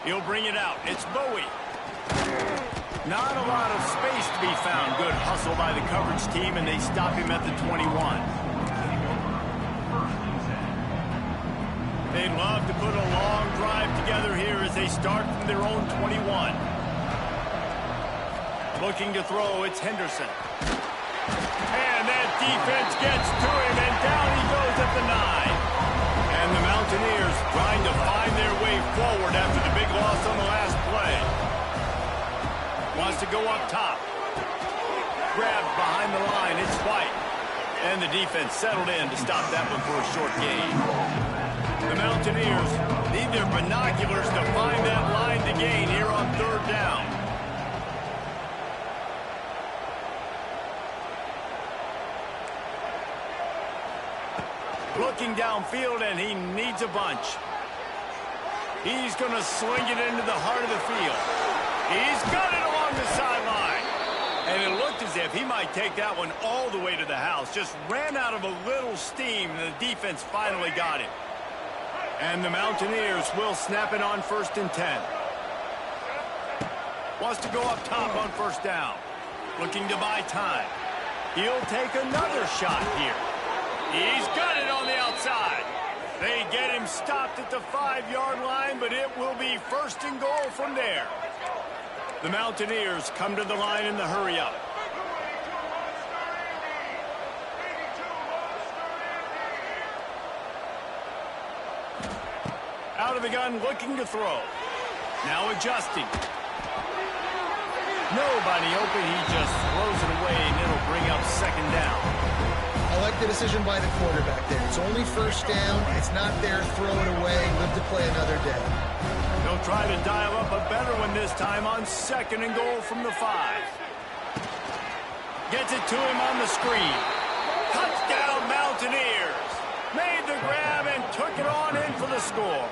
He'll bring it out. It's Bowie. Not a lot of space to be found. Good hustle by the coverage team, and they stop him at the 21. They'd love to put a long drive together here as they start from their own 21. Looking to throw, it's Henderson. And that defense gets to him, and down he goes at the 9. And the Mountaineers trying to find their way forward after the big loss on the last play. Wants to go up top. Grabbed behind the line, it's White. And the defense settled in to stop that one for a short gain. The Mountaineers need their binoculars to find that line to gain here on 3rd down. Looking downfield, and he needs a bunch. He's going to sling it into the heart of the field. He's got it along the sideline. And it looked as if he might take that one all the way to the house. Just ran out of a little steam, and the defense finally got him. And the Mountaineers will snap it on 1st and 10. Wants to go up top on 1st down. Looking to buy time. He'll take another shot here. He's got it on the outside. They get him stopped at the 5-yard line, but it will be 1st and goal from there. The Mountaineers come to the line in the hurry-up. Out of the gun, looking to throw. Now adjusting. Nobody open. He just throws it away, and it'll bring up 2nd down. I like the decision by the quarterback there. It's only 1st down. It's not there. Throw it away. Live to play another day. They'll try to dial up a better one this time on 2nd and goal from the 5. Gets it to him on the screen. Touchdown, Mountaineers. Made the grab and took it on in for the score.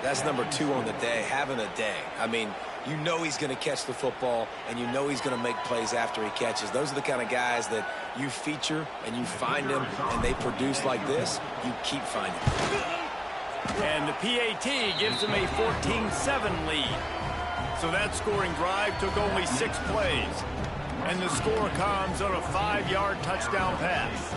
That's number 2 on the day, having a day. I mean, you know he's going to catch the football, and you know he's going to make plays after he catches. Those are the kind of guys that you feature and you find them, and they produce like this, you keep finding them. And the PAT gives them a 14-7 lead. So that scoring drive took only 6 plays. And the score comes on a 5-yard touchdown pass.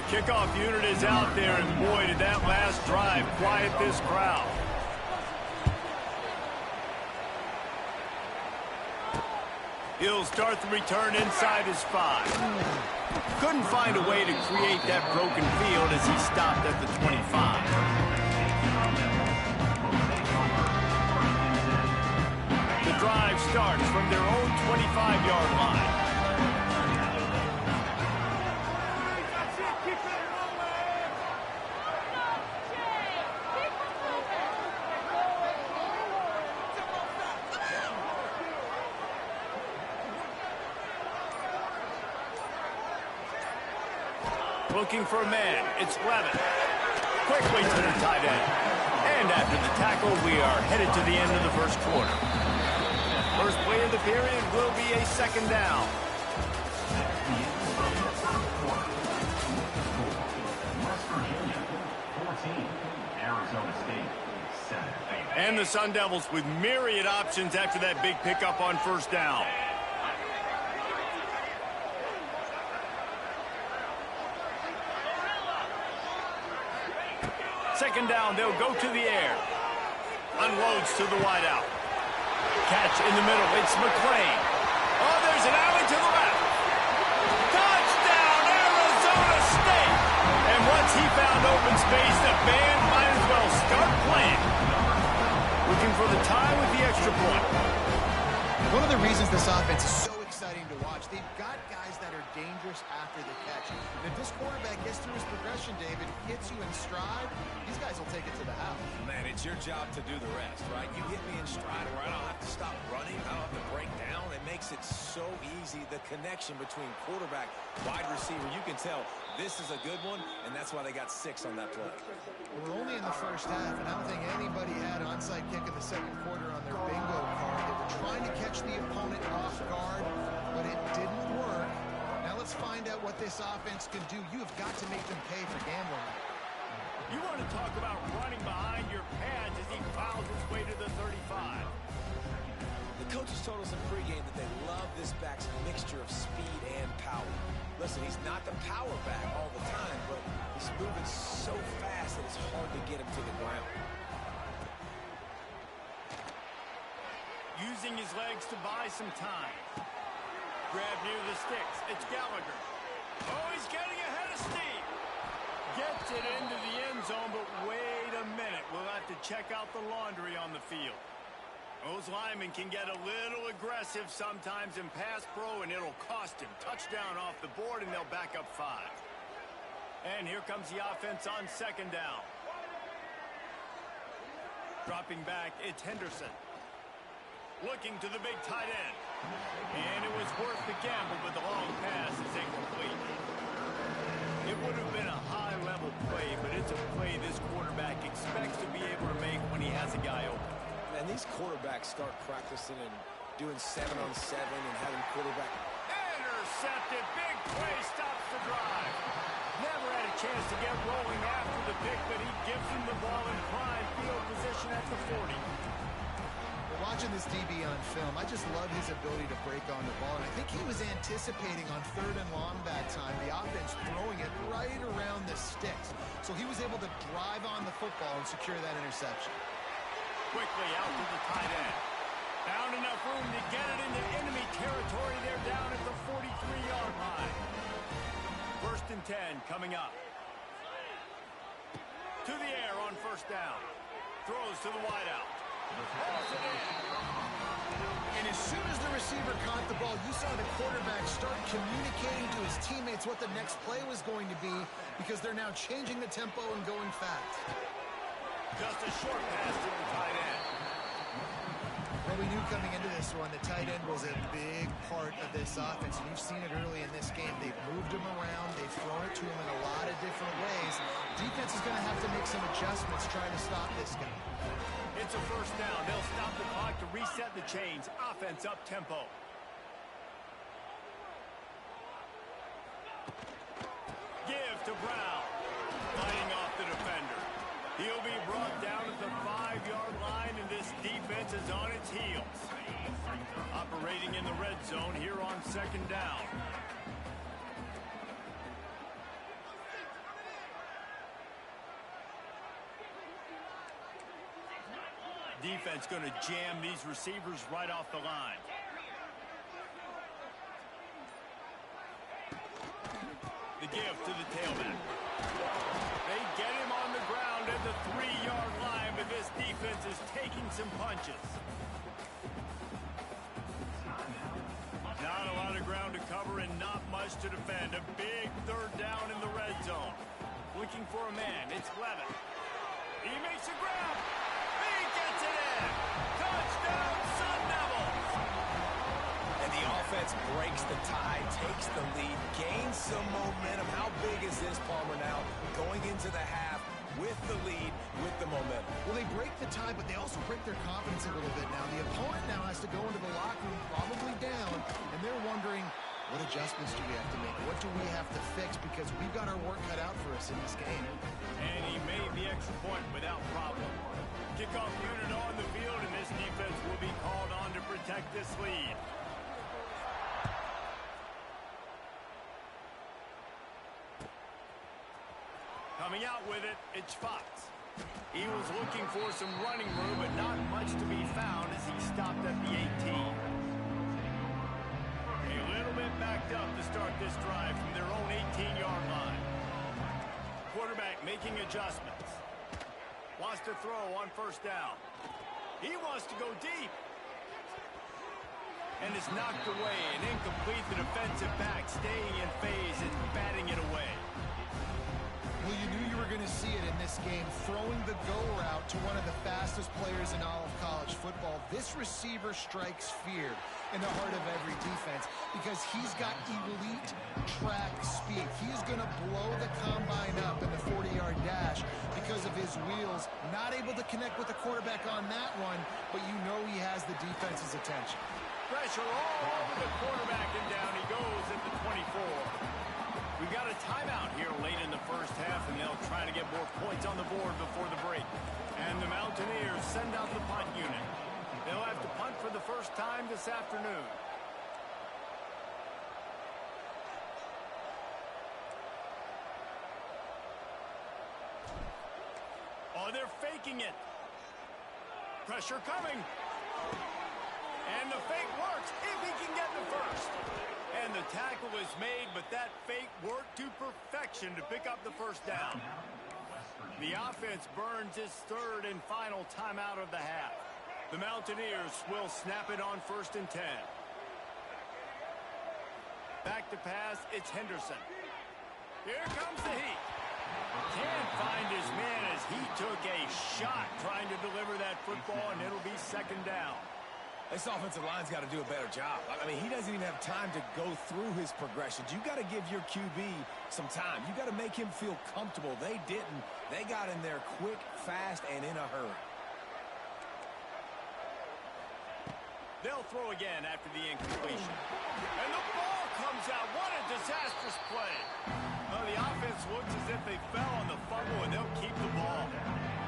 Kickoff unit is out there, and boy, did that last drive quiet this crowd. He'll start the return inside his 5. Couldn't find a way to create that broken field as he stopped at the 25. The drive starts from their own 25-yard line. Looking for a man. It's Levin. Quickly to the tight end. And after the tackle, we are headed to the end of the 1st quarter. First play of the period will be a 2nd down. And the Sun Devils with myriad options after that big pickup on 1st down. Second down, they'll go to the air. Unloads to the wideout. Catch in the middle, it's McClain. Oh, there's an alley to the left. Touchdown, Arizona State! And once he found open space, the band might as well start playing. Looking for the tie with the extra point. One of the reasons this offense is so exciting to watch, they've got guys that are dangerous after the catch. And if this quarterback gets through his progression, David, hits you in stride, these guys will take it to the house. Man, it's your job to do the rest, right? You hit me in stride where I don't have to stop running, I don't have to break down. It makes it so easy, the connection between quarterback, wide receiver. You can tell this is a good one, and that's why they got 6 on that play. We're only in the 1st half, and I don't think anybody had onside kick in the 2nd quarter on their bingo card. They were trying to catch the opponent off guard. but it didn't work. Now let's find out what this offense can do. You have got to make them pay for gambling. You want to talk about running behind your pads as he fouls his way to the 35. The coaches told us in pregame that they love this back's mixture of speed and power. Listen, he's not the power back all the time, but he's moving so fast that it's hard to get him to the ground. Using his legs to buy some time. Grab near the sticks. It's Gallagher. Oh, he's getting ahead of steam. Gets it into the end zone, but wait a minute. We'll have to check out the laundry on the field. Those linemen can get a little aggressive sometimes in pass pro, and it'll cost him. Touchdown off the board, and they'll back up 5. And here comes the offense on second down. Dropping back, it's Henderson. Looking to the big tight end. And it was worth the gamble, but the long pass is incomplete. It would have been a high-level play, but it's a play this quarterback expects to be able to make when he has a guy open. And these quarterbacks start practicing and doing 7-on-7 and having quarterback. Intercepted. Big play stops the drive. Never had a chance to get rolling after the pick, but he gives him the ball in prime field position at the 40. Watching this DB on film, I just love his ability to break on the ball. And I think he was anticipating on 3rd and long that time, the offense throwing it right around the sticks. So he was able to drive on the football and secure that interception. Quickly out to the tight end. Found enough room to get it into enemy territory. They're down at the 43-yard line. 1st and 10 coming up. To the air on 1st down. Throws to the wideout. Hauls it in. And as soon as the receiver caught the ball, you saw the quarterback start communicating to his teammates what the next play was going to be, because they're now changing the tempo and going fast. Just a short pass to the tight end. Well, we knew coming into this one, the tight end was a big part of this offense, and you've seen it early in this game. They've moved him around. They've thrown it to him in a lot of different ways. Defense is going to have to make some adjustments trying to stop this guy. It's a 1st down. They'll stop the clock to reset the chains. Offense up tempo. Give to Brown. Fighting off the defender. He'll be brought down at the 5-yard line, and this defense is on its heels. Operating in the red zone here on 2nd down. Defense going to jam these receivers right off the line. The give to the tailback. They get him on the ground at the 3-yard line, but this defense is taking some punches. Not a lot of ground to cover and not much to defend. A big 3rd down in the red zone. Looking for a man. It's Levitt. He makes a grab. He gets it in. Touchdown, Sun Devils. And the offense breaks the tie, takes the lead, gains some momentum. How big is this, Palmer, now going into the half with the lead, with the momentum? Well, they break the tie, but they also break their confidence a little bit now. The opponent now has to go into the locker room probably down, and they're wondering, what adjustments do we have to make? What do we have to fix? Because we've got our work cut out for us in this game. And he made the extra point without problem. Kickoff unit on the field, and this defense will be called on to protect this lead. Coming out with it, it's Fox. He was looking for some running room, but not much to be found as he stopped at the 18. A little bit backed up to start this drive from their own 18-yard line. Quarterback making adjustments. Wants to throw on 1st down. He wants to go deep. And it's knocked away and incomplete. The defensive back staying in phase and batting it away. Well, you knew you were going to see it in this game, throwing the go route to one of the fastest players in all of college football. This receiver strikes fear in the heart of every defense because he's got elite track speed. He's going to blow the combine up in the 40-yard dash because of his wheels. Not able to connect with the quarterback on that one, but you know he has the defense defense's attention. Pressure all over the quarterback, and down he goes at the 24. We've got a timeout here late in the first half, and they'll try to get more points on the board before the break. And the Mountaineers send out the punt unit. They'll have to punt for the first time this afternoon. Oh, they're faking it. Pressure coming. And the fake works if he can get the first. And the tackle is made, but that fake worked to perfection to pick up the first down. The offense burns its third and final timeout of the half. The Mountaineers will snap it on 1st and 10. Back to pass, it's Henderson. Here comes the heat. Can't find his man as he took a shot trying to deliver that football, and it'll be 2nd down. This offensive line's got to do a better job. I mean, he doesn't even have time to go through his progressions. You got to give your QB some time. You got to make him feel comfortable. They didn't. They got in there quick, fast, and in a hurry. They'll throw again after the incompletion. And the ball comes out. What a disastrous play. Well, the offense looks as if they fell on the fumble, and they'll keep the ball.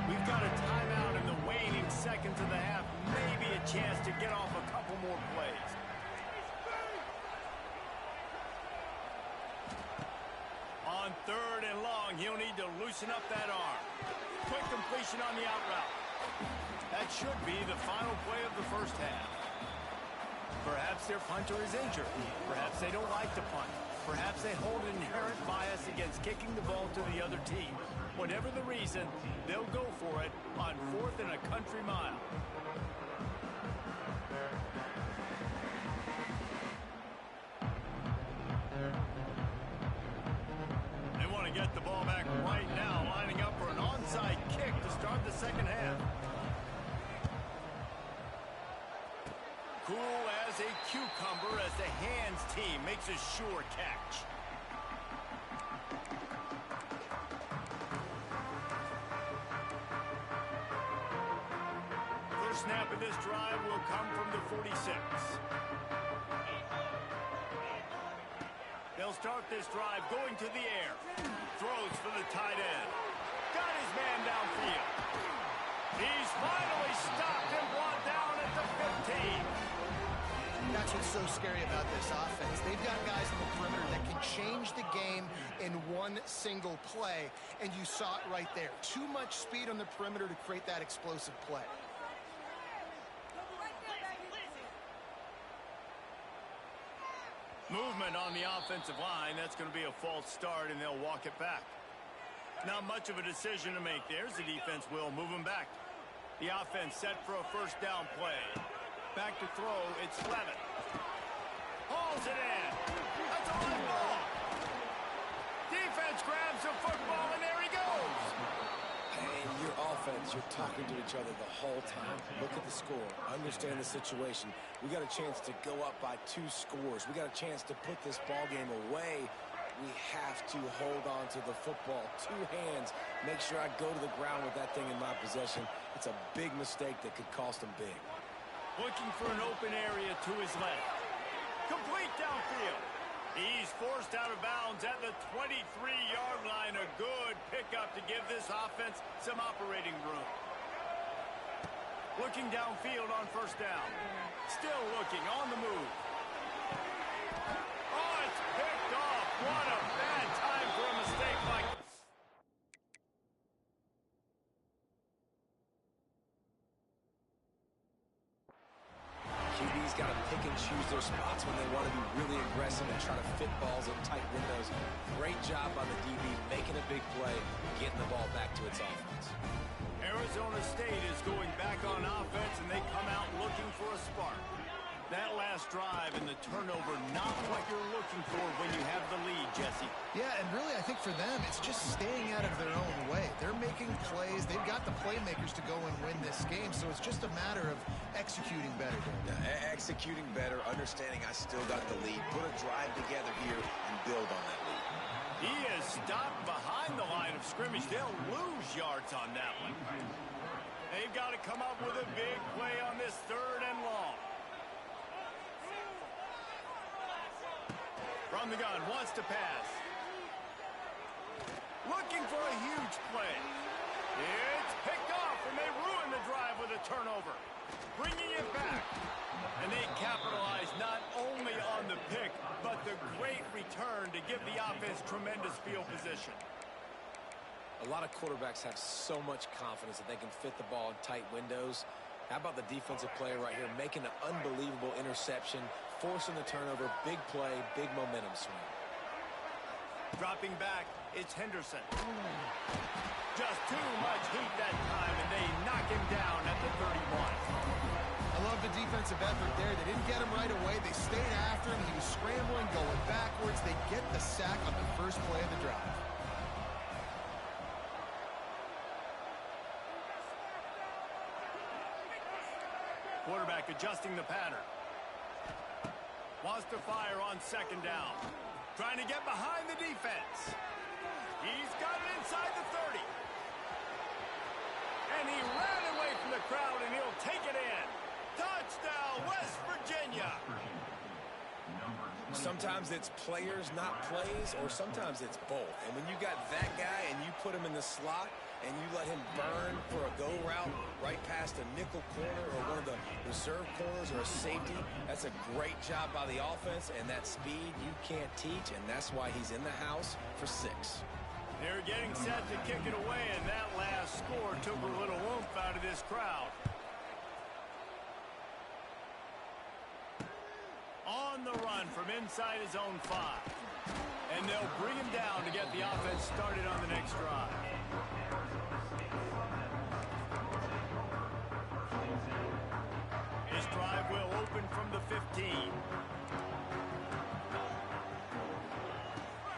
We've got a timeout in the waning seconds of the half. Maybe a chance to get off a couple more plays. On 3rd and long, he'll need to loosen up that arm. Quick completion on the out route. That should be the final play of the first half. Perhaps their punter is injured. Perhaps they don't like to punt. Perhaps they hold an inherent bias against kicking the ball to the other team. Whatever the reason, they'll go for it on 4th and a country mile. They want to get the ball back right now, lining up for an onside kick to start the second half. Cool as a cucumber as the hands team makes a sure catch. First snap of this drive will come from the 46. They'll start this drive going to the air. Throws for the tight end. Got his man downfield. He's finally stopped and brought down at the 15. That's what's so scary about this offense. They've got guys on the perimeter that can change the game in one single play, and you saw it right there. Too much speed on the perimeter to create that explosive play. Movement on the offensive line. That's going to be a false start, and they'll walk it back. Not much of a decision to make. There's the defense will move them back. The offense set for a first down play. Back to throw, it's Levitt. Hauls it in. That's a high ball. Defense grabs the football, and there he goes. Hey, your offense, you're talking to each other the whole time. Look at the score. Understand the situation. We got a chance to go up by 2 scores. We got a chance to put this ball game away. We have to hold on to the football. 2 hands. Make sure I go to the ground with that thing in my possession. It's a big mistake that could cost them big. Looking for an open area to his left. Complete downfield. He's forced out of bounds at the 23-yard line. A good pickup to give this offense some operating room. Looking downfield on first down. Still looking on the move. Oh, it's picked off. What a bad time for a mistake like that. QB's got to pick and choose their spots when they want to be really aggressive and try to fit balls in tight windows. Great job by the DB making a big play, getting the ball back to its offense. Arizona State is going back on offense, and they come out looking for a spark. That last drive and the turnover, not what you're looking for when you have the lead, Jesse. Yeah, and really, I think for them, it's just staying out of their own way. They're making plays. They've got the playmakers to go and win this game, so it's just a matter of executing better. Yeah, executing better, understanding I still got the lead. Put a drive together here and build on that lead. He is stopped behind the line of scrimmage. They'll lose yards on that one. They've got to come up with a big play on this 3rd and long. From the gun, wants to pass. Looking for a huge play. It's picked off, and they ruin the drive with a turnover. Bringing it back. And they capitalize not only on the pick, but the great return to give the offense tremendous field position. A lot of quarterbacks have so much confidence that they can fit the ball in tight windows. How about the defensive player right here making an unbelievable interception, forcing the turnover, big play, big momentum swing. Dropping back, it's Henderson. Just too much heat that time, and they knock him down at the 31. I love the defensive effort there. They didn't get him right away. They stayed after him. He was scrambling, going backwards. They get the sack on the first play of the drive. Quarterback adjusting the pattern. Wants to fire on second down. Trying to get behind the defense. He's got it inside the 30. And he ran away from the crowd, and he'll take it in. Touchdown, West Virginia. Sometimes it's players, not plays, or sometimes it's both. And when you got that guy and you put him in the slot and you let him burn for a go route right past a nickel corner or one of the reserve corners or a safety, that's a great job by the offense, and that speed you can't teach, and that's why he's in the house for 6. They're getting set to kick it away, and that last score took a little oomph out of this crowd. On the run from inside his own 5. And they'll bring him down to get the offense started on the next drive. His drive will open from the 15.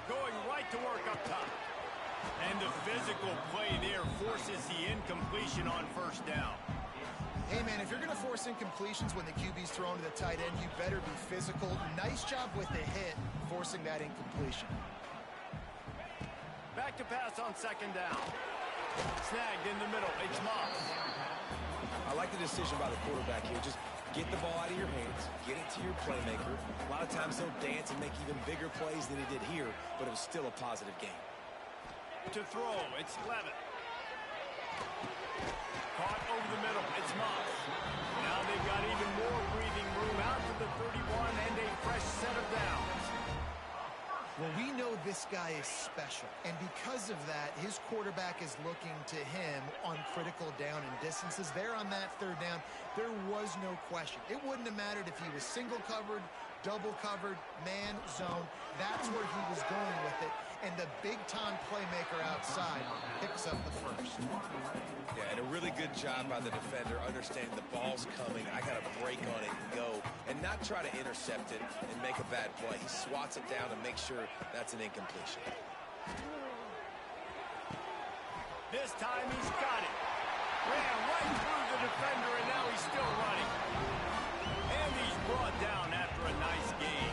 Going right to work up top. And the physical play there forces the incompletion on first down. Hey, man, if you're going to force incompletions when the QB's thrown to the tight end, you better be physical. Nice job with the hit, forcing that incompletion. Back to pass on second down. Snagged in the middle. It's Moss. I like the decision by the quarterback here. Just get the ball out of your hands, get it to your playmaker. A lot of times he'll dance and make even bigger plays than he did here, but it was still a positive game. To throw, it's Levitt. Caught over the middle, it's Moss. Now they've got even more breathing room out to the 31 and a fresh set of downs. Well, we know this guy is special, and because of that, his quarterback is looking to him on critical down and distances. There on that third down, there was no question. It wouldn't have mattered if he was single covered, double covered, man, zone. That's where he was going with it, and the big-time playmaker outside picks up the first. Yeah, and a really good job by the defender understanding the ball's coming. I got to break on it and go, and not try to intercept it and make a bad play. He swats it down and makes sure that's an incompletion. This time he's got it. Ran right through the defender, and now he's still running. And he's brought down after a nice gain.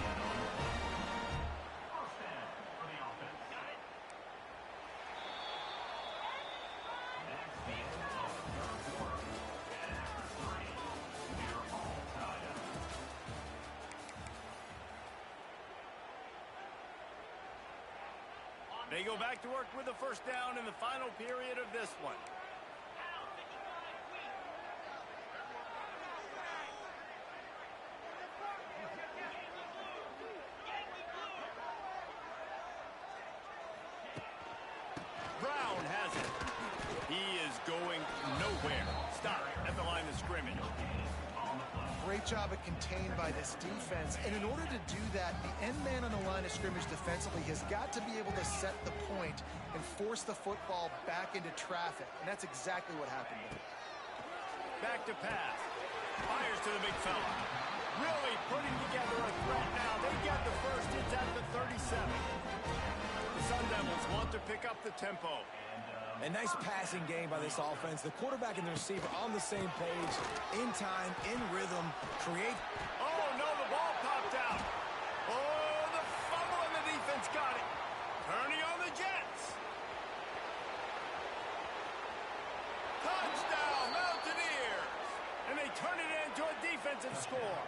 They go back to work with the first down in the final period of this one. Brown has it. He is going nowhere. Stop at the line of scrimmage. Great job of contained by this defense. And in order to do that, the end man on the line of scrimmage defensively has got to be able to set the point and force the football back into traffic. And that's exactly what happened there. Back to pass. Fires to the big fella. Really putting together a threat now. They get the first. It's at the 37. The Sun Devils want to pick up the tempo. A nice passing game by this offense. The quarterback and the receiver on the same page, in time, in rhythm, create. Oh, no, the ball popped out. Oh, the fumble, and the defense got it. Turning on the Jets. Touchdown, Mountaineers. And they turn it into a defensive score.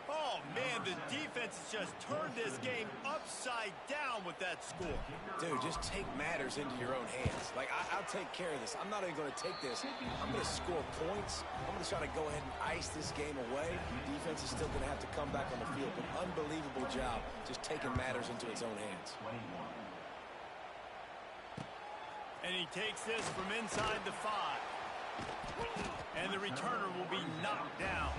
Oh, man, the defense has just turned this game upside down with that score. Dude, just take matters into your own hands. Like, I'll take care of this. I'm not even going to take this. I'm going to score points. I'm going to try to go ahead and ice this game away. Defense is still going to have to come back on the field. But unbelievable job just taking matters into its own hands. And he takes this from inside the 5. And the returner will be knocked down.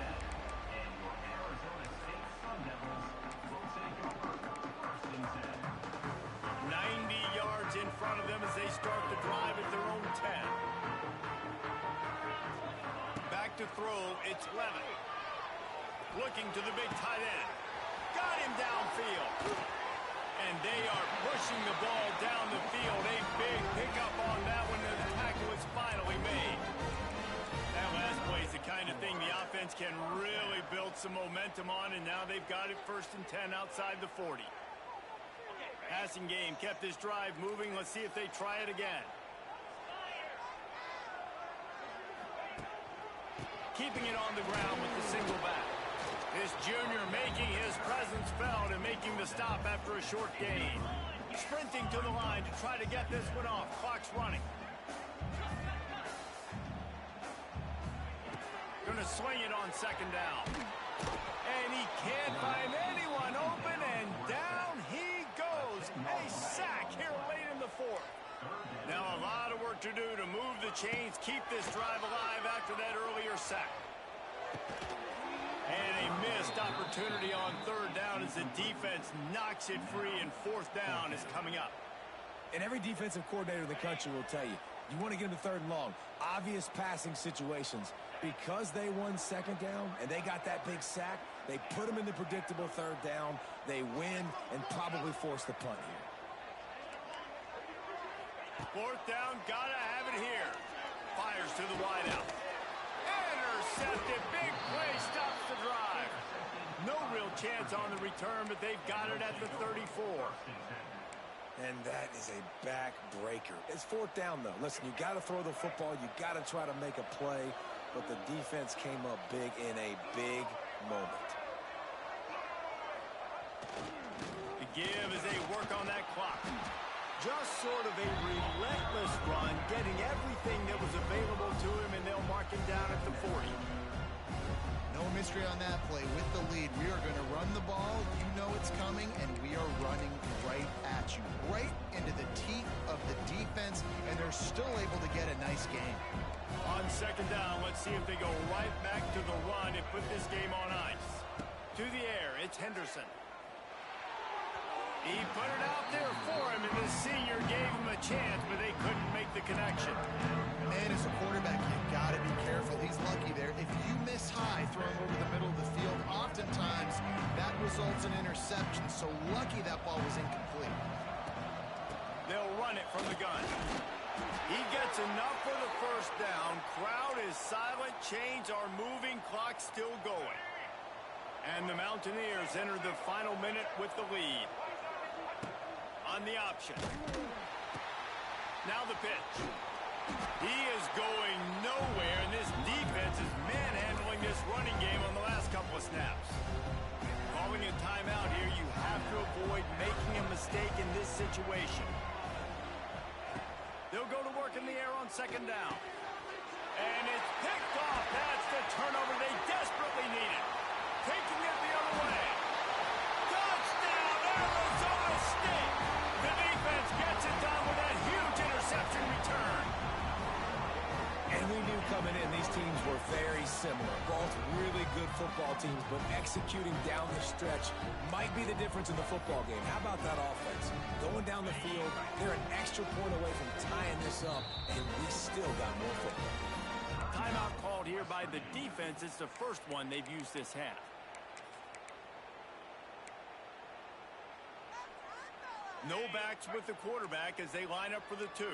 90 yards in front of them as they start the drive at their own 10. Back to throw, it's Levin. Looking to the big tight end. Got him downfield. And they are pushing the ball down the field. A big pickup on that one, and the tackle is finally made. That last play is the kind of thing the offense can really build some momentum on, and now they've got it 1st and 10 outside the 40. Passing game kept this drive moving. Let's see if they try it again. Keeping it on the ground with the single back. This junior making his presence felt and making the stop after a short gain. Sprinting to the line to try to get this one off. Clock's running. Going to swing it on 2nd down. And he can't find anyone open, and down he goes. A sack here late in the 4th. Now a lot of work to do to move the chains, keep this drive alive after that earlier sack. And a missed opportunity on 3rd down as the defense knocks it free, and 4th down is coming up. And every defensive coordinator in the country will tell you, you want to get them to 3rd and long. Obvious passing situations. Because they won 2nd down and they got that big sack, they put them in the predictable 3rd down. They win and probably force the punt here. 4th down, gotta have it here. Fires to the wideout. Intercepted, big play, stops the drive. No real chance on the return, but they've got it at the 34. And that is a backbreaker. It's 4th down, though. Listen, you got to throw the football. You got to try to make a play. But the defense came up big in a big moment. The give as they work on that clock. Just sort of a relentless run, getting everything that was available to him, and they'll mark him down at the 40. No mystery on that play. With the lead, we are going to run the ball. You know it's coming, and we are running right at you. Right into the teeth of the defense, and they're still able to get a nice gain. On 2nd down, let's see if they go right back to the run and put this game on ice. To the air, it's Henderson. He put it out there for him, and the senior gave him a chance, but they couldn't make the connection. Man, as a quarterback, you got to be careful. He's lucky there. If you miss high throwing over the middle of the field, oftentimes that results in interception. So lucky that ball was incomplete. They'll run it from the gun. He gets enough for the 1st down. Crowd is silent. Chains are moving. Clock still going. And the Mountaineers enter the final minute with the lead. On the option. Now the pitch. He is going nowhere, and this defense is manhandling this running game on the last couple of snaps. Calling a timeout here, you have to avoid making a mistake in this situation. They'll go to work in the air on 2nd down. And it's picked off. That's the turnover they desperately needed. Taking it the other way. Touchdown, Arizona State. The defense gets it done with that huge interception return. And we knew coming in, these teams were very similar. Both really good football teams, but executing down the stretch might be the difference in the football game. How about that offense? Going down the field, they're an extra point away from tying this up, and we still got more football. Timeout called here by the defense. It's the first one they've used this half. No backs with the quarterback as they line up for the 2.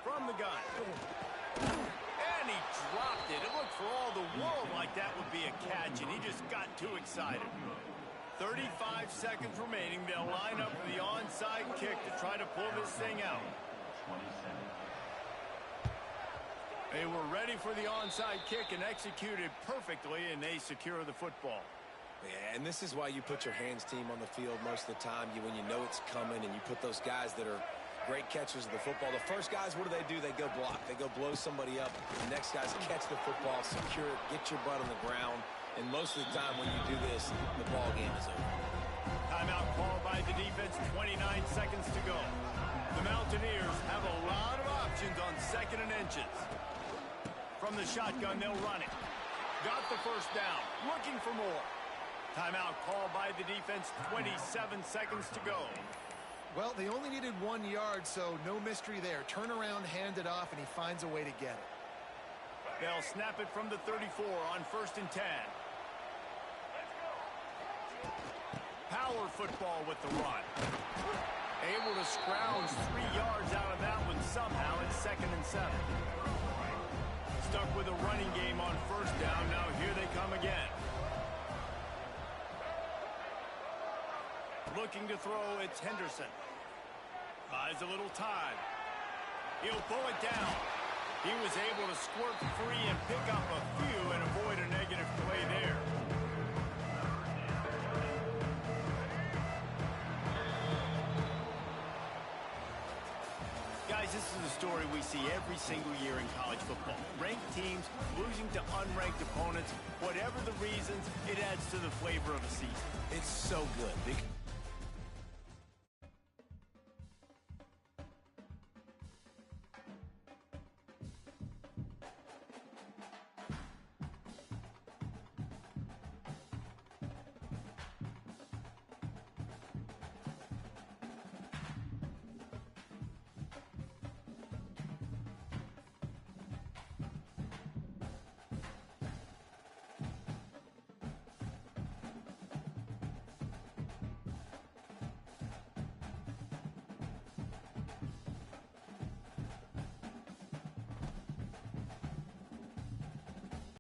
From the gun. And he dropped it. It looked for all the world like that would be a catch, and he just got too excited. 35 seconds remaining. They'll line up for the onside kick to try to pull this thing out. They were ready for the onside kick and executed perfectly, and they secure the football. Yeah, and this is why you put your hands team on the field most of the time. When you know it's coming, and you put those guys that are great catchers of the football. The first guys, what do? They go block. They go blow somebody up. The next guys catch the football, secure it, get your butt on the ground. And most of the time when you do this, the ball game is over. Timeout called by the defense, 29 seconds to go. The Mountaineers have a lot of options on 2nd and inches. From the shotgun, they'll run it. Got the first down, looking for more. Timeout called by the defense, 27 seconds to go. Well, they only needed 1 yard, so no mystery there. Turn around, hand it off, and he finds a way to get it. They'll snap it from the 34 on 1st and 10. Power football with the run. Able to scrounge 3 yards out of that one somehow. It's 2nd and 7. Stuck with a running game on 1st down. Now here they come again. Looking to throw, it's Henderson. Buys a little time. He'll pull it down. He was able to squirt free and pick up a few and avoid a negative play there. Guys, this is a story we see every single year in college football. Ranked teams losing to unranked opponents. Whatever the reasons, it adds to the flavor of the season. It's so good.